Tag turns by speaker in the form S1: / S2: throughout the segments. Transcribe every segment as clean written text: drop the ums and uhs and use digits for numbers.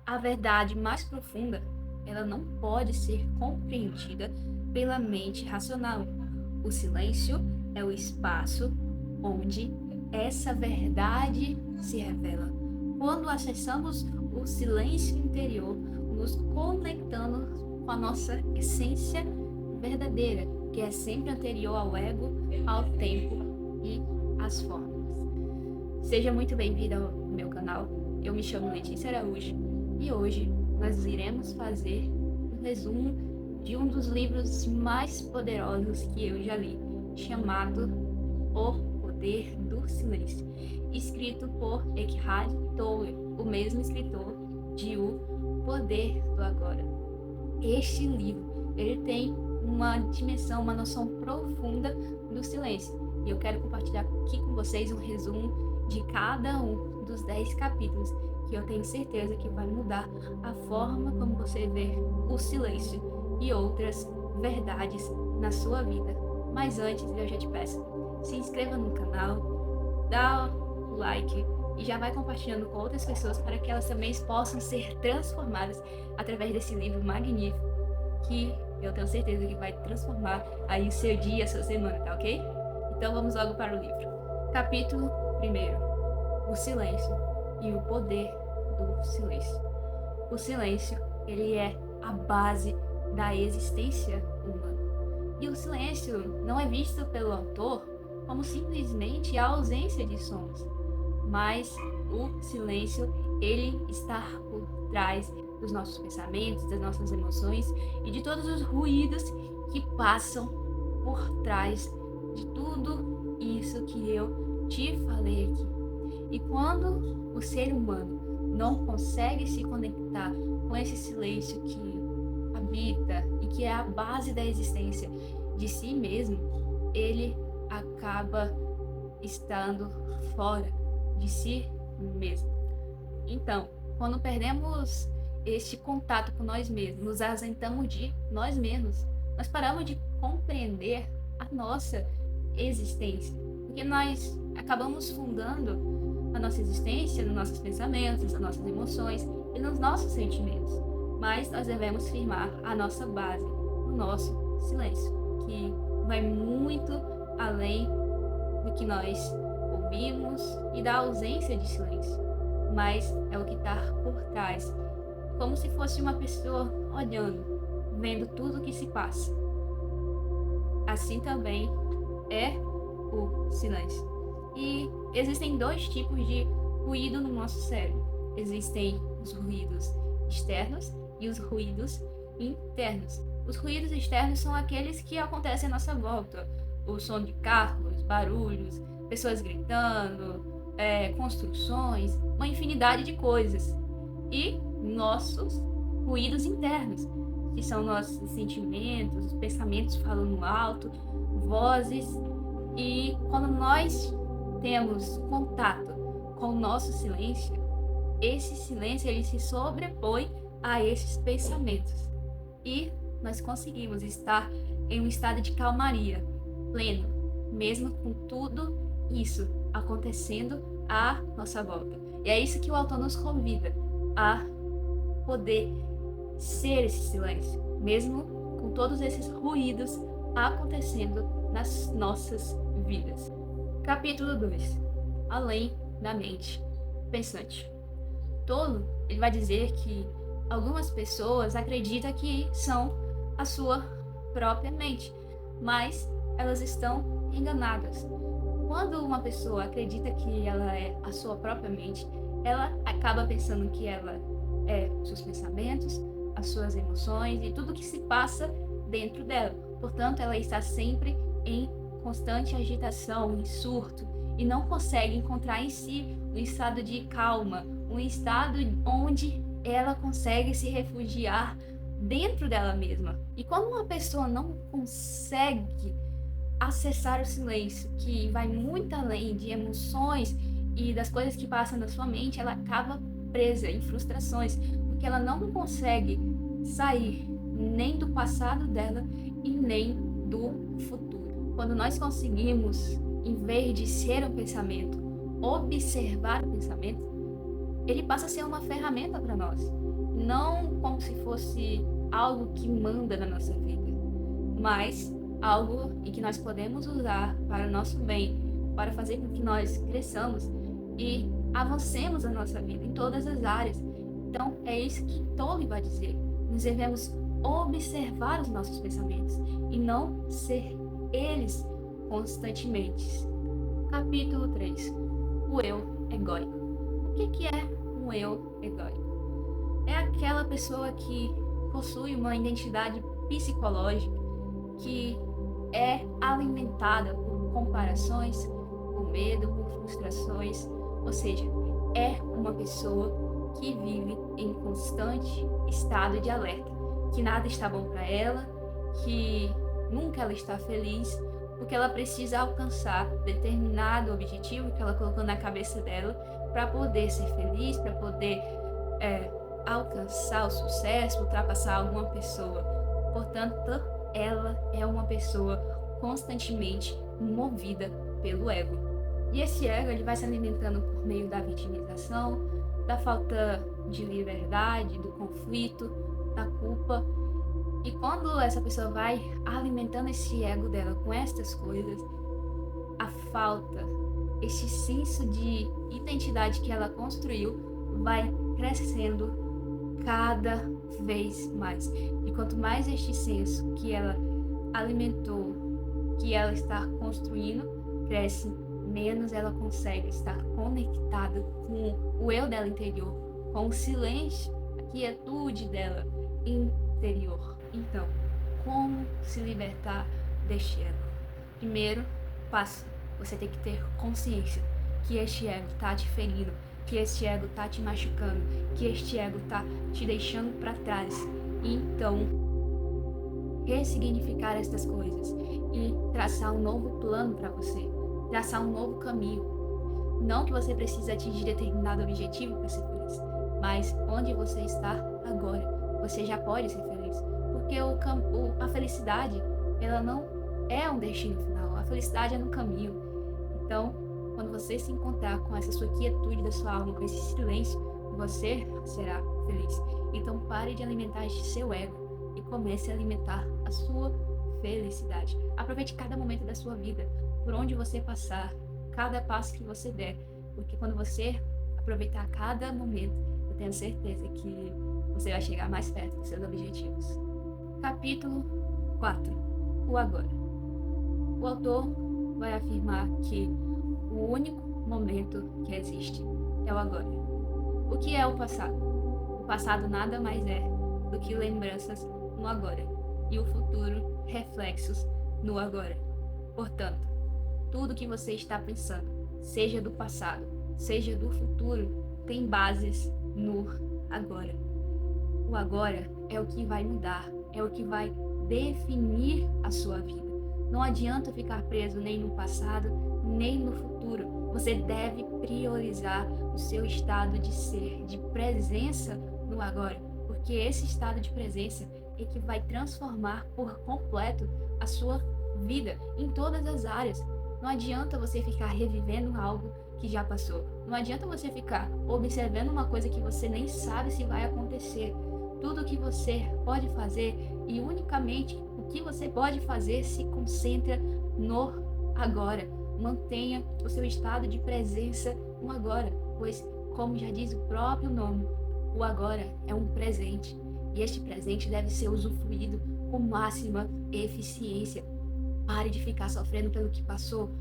S1: A verdade mais profunda, ela não pode ser compreendida pela mente racional. O silêncio é o espaço onde essa verdade se revela. Quando acessamos o silêncio interior, nos conectando com a nossa essência verdadeira, que é sempre anterior ao ego, ao tempo e às formas. Seja muito bem-vinda ao meu canal. Eu me chamo Letícia Araújo e hoje nós iremos fazer um resumo de um dos livros mais poderosos que eu já li, chamado O Poder do Silêncio, escrito por Eckhart Tolle, o mesmo escritor de O Poder do Agora. Este livro, ele tem uma dimensão, uma noção profunda do silêncio. E eu quero compartilhar aqui com vocês um resumo de cada um dos 10 capítulos, que eu tenho certeza que vai mudar a forma como você vê o silêncio e outras verdades na sua vida. Mas antes, eu já te peço, se inscreva no canal, dá o like e já vai compartilhando com outras pessoas para que elas também possam ser transformadas através desse livro magnífico, que eu tenho certeza que vai transformar aí o seu dia, a sua semana, tá ok? Então vamos logo para o livro. Capítulo 1. O silêncio e o poder do silêncio. O silêncio, ele é a base da existência humana. E o silêncio não é visto pelo autor como simplesmente a ausência de sons, mas o silêncio, ele está por trás dos nossos pensamentos, das nossas emoções e de todos os ruídos que passam por trás de tudo isso que eu te falei aqui. E quando o ser humano não consegue se conectar com esse silêncio que habita e que é a base da existência de si mesmo, ele acaba estando fora de si mesmo. Então, quando perdemos este contato com nós mesmos, nos ausentamos de nós mesmos, nós paramos de compreender a nossa existência, porque nós acabamos fundando a nossa existência nos nossos pensamentos, nas nossas emoções e nos nossos sentimentos. Mas nós devemos firmar a nossa base no nosso silêncio, que vai muito além do que nós ouvimos e da ausência de silêncio, mas é o que está por trás, como se fosse uma pessoa olhando, vendo tudo o que se passa. Assim também é o silêncio. E existem dois tipos de ruído no nosso cérebro. Existem os ruídos externos e os ruídos internos. Os ruídos externos são aqueles que acontecem à nossa volta. O som de carros, barulhos, pessoas gritando, construções, uma infinidade de coisas. E nossos ruídos internos, que são nossos sentimentos, os pensamentos falando alto, vozes. E quando nós temos contato com o nosso silêncio, esse silêncio ele se sobrepõe a esses pensamentos. E nós conseguimos estar em um estado de calmaria pleno, mesmo com tudo isso acontecendo à nossa volta. E é isso que o autor nos convida a poder ser esse silêncio, mesmo com todos esses ruídos acontecendo nas nossas vidas. Capítulo 2. Além da mente pensante. Tolle, ele vai dizer que algumas pessoas acreditam que são a sua própria mente, mas elas estão enganadas. Quando uma pessoa acredita que ela é a sua própria mente, ela acaba pensando que ela é os seus pensamentos, as suas emoções e tudo que se passa dentro dela. Portanto, ela está sempre em constante agitação, em surto, e não consegue encontrar em si um estado de calma, um estado onde ela consegue se refugiar dentro dela mesma. E quando uma pessoa não consegue acessar o silêncio, que vai muito além de emoções e das coisas que passam na sua mente, ela acaba presa em frustrações, porque ela não consegue sair nem do passado dela e nem do futuro. Quando nós conseguimos, em vez de ser um pensamento, observar o pensamento, ele passa a ser uma ferramenta para nós, não como se fosse algo que manda na nossa vida, mas algo em que nós podemos usar para o nosso bem, para fazer com que nós cresçamos e avancemos a nossa vida em todas as áreas. Então, é isso que Tolkien vai dizer. Nós devemos observar os nossos pensamentos e não ser eles constantemente. Capítulo 3. O eu egóico. O que é um eu egóico? É aquela pessoa que possui uma identidade psicológica que é alimentada por comparações, por medo, por frustrações, ou seja, é uma pessoa que vive em constante estado de alerta, que nada está bom para ela, que nunca ela está feliz, porque ela precisa alcançar determinado objetivo que ela colocou na cabeça dela para poder ser feliz, para poder alcançar o sucesso, ultrapassar alguma pessoa. Portanto, ela é uma pessoa constantemente movida pelo ego. E esse ego ele vai se alimentando por meio da vitimização, da falta de liberdade, do conflito, da culpa. E quando essa pessoa vai alimentando esse ego dela com estas coisas, a falta, esse senso de identidade que ela construiu vai crescendo cada vez mais. E quanto mais este senso que ela alimentou, que ela está construindo, cresce, menos ela consegue estar conectada com o eu dela interior, com o silêncio, a quietude dela interior. Então, como se libertar deste ego? Primeiro passo, você tem que ter consciência que este ego está te ferindo, que este ego está te machucando, que este ego está te deixando para trás. E então, ressignificar estas coisas e traçar um novo plano para você, traçar um novo caminho. Não que você precise atingir determinado objetivo para ser feliz, mas onde você está agora, você já pode ser feliz. Porque a felicidade, ela não é um destino final, a felicidade é no caminho. Então, quando você se encontrar com essa sua quietude da sua alma, com esse silêncio, você será feliz. Então, pare de alimentar este seu ego e comece a alimentar a sua felicidade. Aproveite cada momento da sua vida, por onde você passar, cada passo que você der, porque quando você aproveitar cada momento, eu tenho certeza que você vai chegar mais perto dos seus objetivos. Capítulo 4. O agora. O autor vai afirmar que o único momento que existe é o agora. O que é o passado? O passado nada mais é do que lembranças no agora e o futuro reflexos no agora. Portanto, tudo que você está pensando, seja do passado, seja do futuro, tem bases no agora. O agora é o que vai mudar, é o que vai definir a sua vida. Não adianta ficar preso nem no passado, nem no futuro. Você deve priorizar o seu estado de ser, de presença no agora, porque esse estado de presença é que vai transformar por completo a sua vida em todas as áreas. Não adianta você ficar revivendo algo que já passou. Não adianta você ficar observando uma coisa que você nem sabe se vai acontecer. Tudo que você pode fazer e unicamente o que você pode fazer se concentra no agora. Mantenha o seu estado de presença no agora, pois, como já diz o próprio nome, o agora é um presente e este presente deve ser usufruído com máxima eficiência. Pare de ficar sofrendo pelo que passou,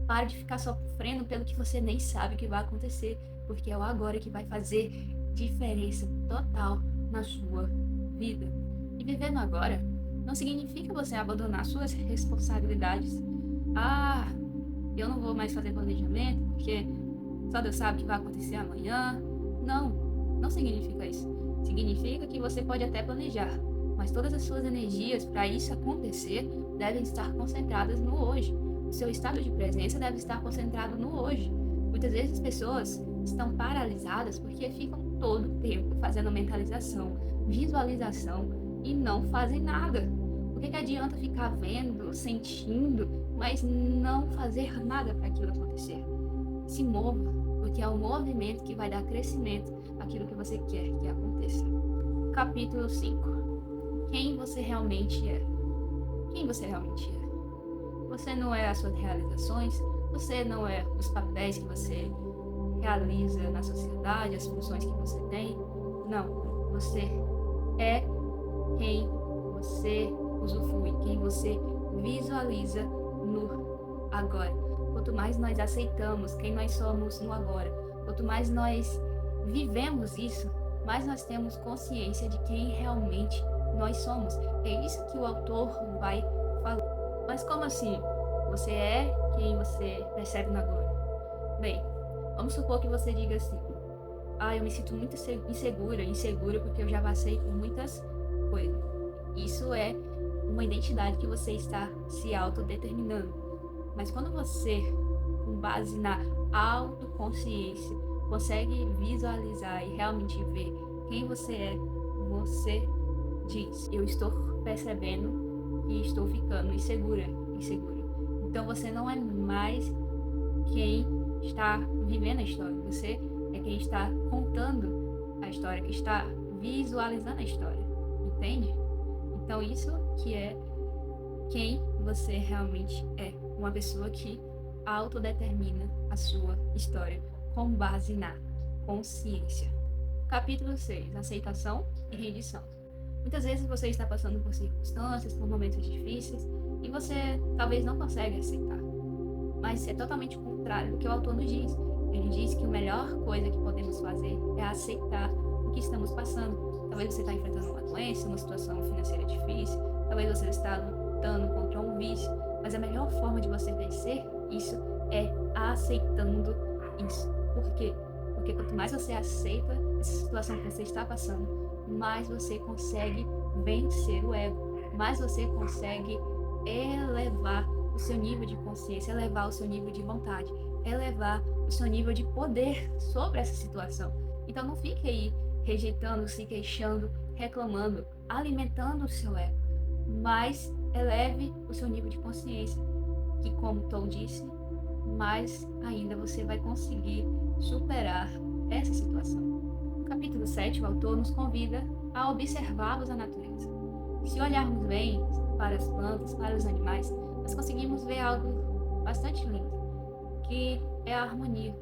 S1: pare de ficar sofrendo pelo que você nem sabe que vai acontecer, porque é o agora que vai fazer diferença total na sua vida. E viver no agora não significa você abandonar suas responsabilidades. Eu não vou mais fazer planejamento porque só Deus sabe o que vai acontecer amanhã. Não significa isso. Significa que você pode até planejar, mas todas as suas energias para isso acontecer devem estar concentradas no hoje. O seu estado de presença deve estar concentrado no hoje. Muitas vezes as pessoas estão paralisadas porque ficam todo o tempo fazendo mentalização, visualização e não fazem nada. O que adianta ficar vendo, sentindo, mas não fazer nada para aquilo acontecer? Se mova, porque é o movimento que vai dar crescimento àquilo que você quer que aconteça. Capítulo 5. Quem você realmente é? Quem você realmente é? Você não é as suas realizações, você não é os papéis que você realiza na sociedade, as funções que você tem. Não, você é quem você usufrui, quem você visualiza no agora. Quanto mais nós aceitamos quem nós somos no agora, quanto mais nós vivemos isso, mais nós temos consciência de quem realmente nós somos. É isso que o autor vai falar. Mas como assim? Você é quem você percebe no agora? Bem, vamos supor que você diga assim: eu me sinto muito insegura porque eu já passei por muitas coisas. Isso é uma identidade que você está se autodeterminando. Mas quando você, com base na autoconsciência, consegue visualizar e realmente ver quem você é, você diz: eu estou percebendo que estou ficando insegura. Então você não é mais quem está vivendo a história, você é quem está contando a história, que está visualizando a história, entende? Então isso que é quem você realmente é, uma pessoa que autodetermina a sua história com base na consciência. Capítulo 6. Aceitação e rendição. Muitas vezes você está passando por circunstâncias, por momentos difíceis, e você talvez não consegue aceitar. Mas é totalmente o contrário do que o autor nos diz. Ele diz que a melhor coisa que podemos fazer é aceitar o que estamos passando. Talvez você está enfrentando uma doença, uma situação financeira difícil, talvez você está lutando contra um vício, mas a melhor forma de você vencer isso é aceitando isso. Por quê? Porque quanto mais você aceita essa situação que você está passando, mais você consegue vencer o ego, mais você consegue elevar o seu nível de consciência, elevar o seu nível de vontade, elevar o seu nível de poder sobre essa situação. Então não fique aí rejeitando, se queixando, reclamando, alimentando o seu ego, mas eleve o seu nível de consciência, que, como Tom disse, mais ainda você vai conseguir superar essa situação. No capítulo 7, o autor nos convida a observarmos a natureza. Se olharmos bem para as plantas, para os animais, nós conseguimos ver algo bastante lindo, que é a harmonia.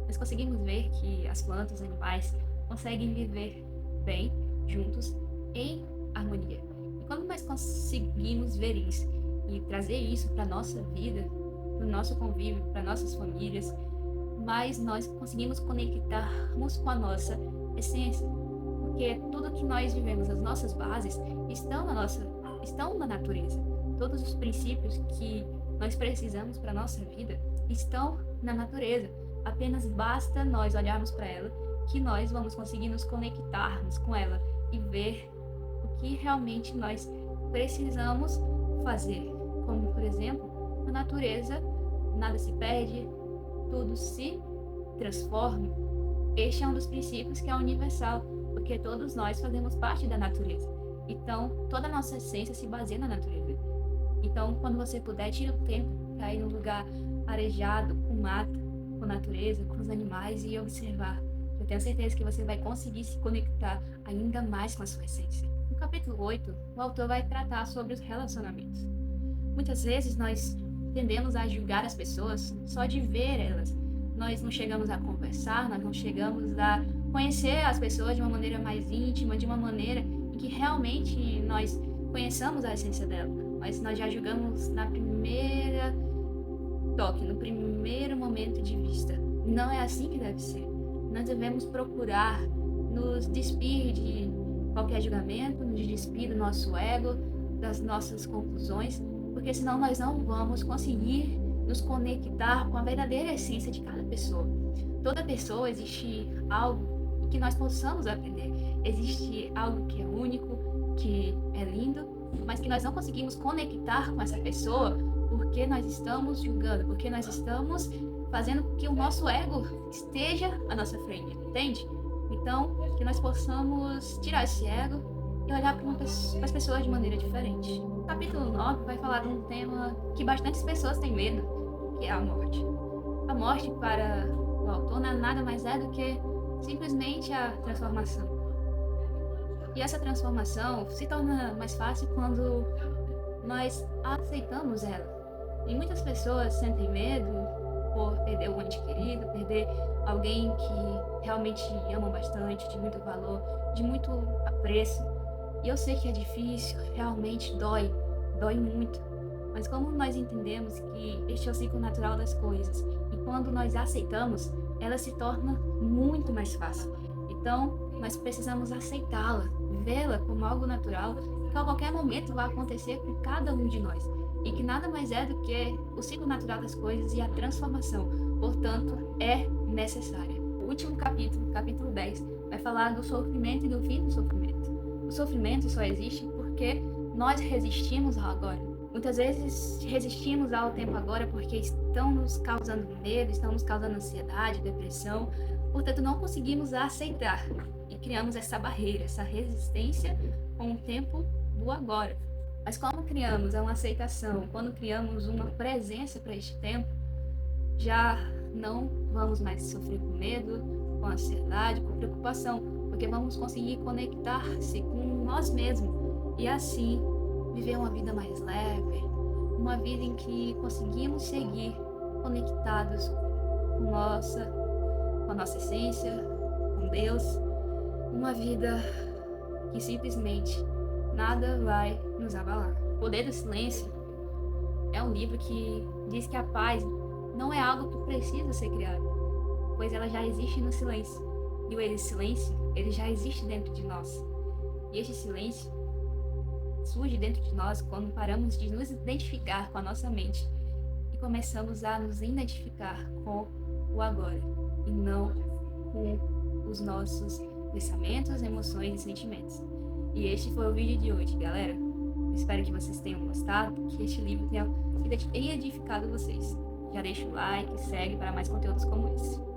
S1: Nós conseguimos ver que as plantas, os animais, conseguem viver bem, juntos, em harmonia. E quando nós conseguimos ver isso e trazer isso para a nossa vida, para o nosso convívio, para nossas famílias, mais nós conseguimos conectarmos com a nossa essência. Porque tudo que nós vivemos, as nossas bases, estão na natureza. Todos os princípios que nós precisamos para a nossa vida estão na natureza. Apenas basta nós olharmos para ela que nós vamos conseguir nos conectarmos com ela e ver o que realmente nós precisamos fazer. Como, por exemplo, na natureza, nada se perde, tudo se transforma. Este é um dos princípios que é universal, porque todos nós fazemos parte da natureza. Então, toda a nossa essência se baseia na natureza. Então, quando você puder, tire o tempo para ir num lugar arejado, com mata, com natureza, com os animais e observar. Eu tenho certeza que você vai conseguir se conectar ainda mais com a sua essência. No capítulo 8, o autor vai tratar sobre os relacionamentos. Muitas vezes nós tendemos a julgar as pessoas só de ver elas. Nós não chegamos a conversar, nós não chegamos a conhecer as pessoas de uma maneira mais íntima, de uma maneira em que realmente nós conheçamos a essência dela. Mas nós já julgamos na primeira toque, no primeiro momento de vista. Não é assim que deve ser. Nós devemos procurar nos despir de qualquer julgamento, nos despir do nosso ego, das nossas conclusões, porque senão nós não vamos conseguir nos conectar com a verdadeira essência de cada pessoa. Toda pessoa existe algo que nós possamos aprender. Existe algo que é único, que é lindo, mas que nós não conseguimos conectar com essa pessoa porque nós estamos julgando, porque nós estamos fazendo com que o nosso ego esteja à nossa frente, entende? Então, que nós possamos tirar esse ego e olhar para as pessoas de maneira diferente. O capítulo 9 vai falar de um tema que bastantes pessoas têm medo, que é a morte. A morte para o autor, nada mais é do que simplesmente a transformação. E essa transformação se torna mais fácil quando nós aceitamos ela. E muitas pessoas sentem medo por perder um ente querido, perder alguém que realmente amam bastante, de muito valor, de muito apreço. E eu sei que é difícil, realmente dói muito. Mas como nós entendemos que este é o ciclo natural das coisas, e quando nós aceitamos, ela se torna muito mais fácil. Então, nós precisamos aceitá-la, vê-la como algo natural, que a qualquer momento vai acontecer com cada um de nós. E que nada mais é do que o ciclo natural das coisas e a transformação. Portanto, é necessária. O último capítulo, capítulo 10, vai falar do sofrimento e do fim do sofrimento. O sofrimento só existe porque nós resistimos ao agora. Muitas vezes resistimos ao tempo agora porque estão nos causando medo, estão nos causando ansiedade, depressão. Portanto, não conseguimos aceitar e criamos essa barreira, essa resistência com o tempo do agora. Mas quando criamos uma aceitação, quando criamos uma presença para este tempo, já não vamos mais sofrer com medo, com ansiedade, com preocupação, porque vamos conseguir conectar-se com nós mesmos e assim viver uma vida mais leve, uma vida em que conseguimos seguir conectados com a nossa essência, com Deus, uma vida que simplesmente nada vai nos abalar. O Poder do Silêncio é um livro que diz que a paz não é algo que precisa ser criado, pois ela já existe no silêncio. E o silêncio, ele já existe dentro de nós. E este silêncio surge dentro de nós quando paramos de nos identificar com a nossa mente e começamos a nos identificar com o agora e não com os nossos pensamentos, emoções e sentimentos. E este foi o vídeo de hoje, galera. Eu espero que vocês tenham gostado, que este livro tenha edificado vocês. Já deixa o like, segue para mais conteúdos como esse.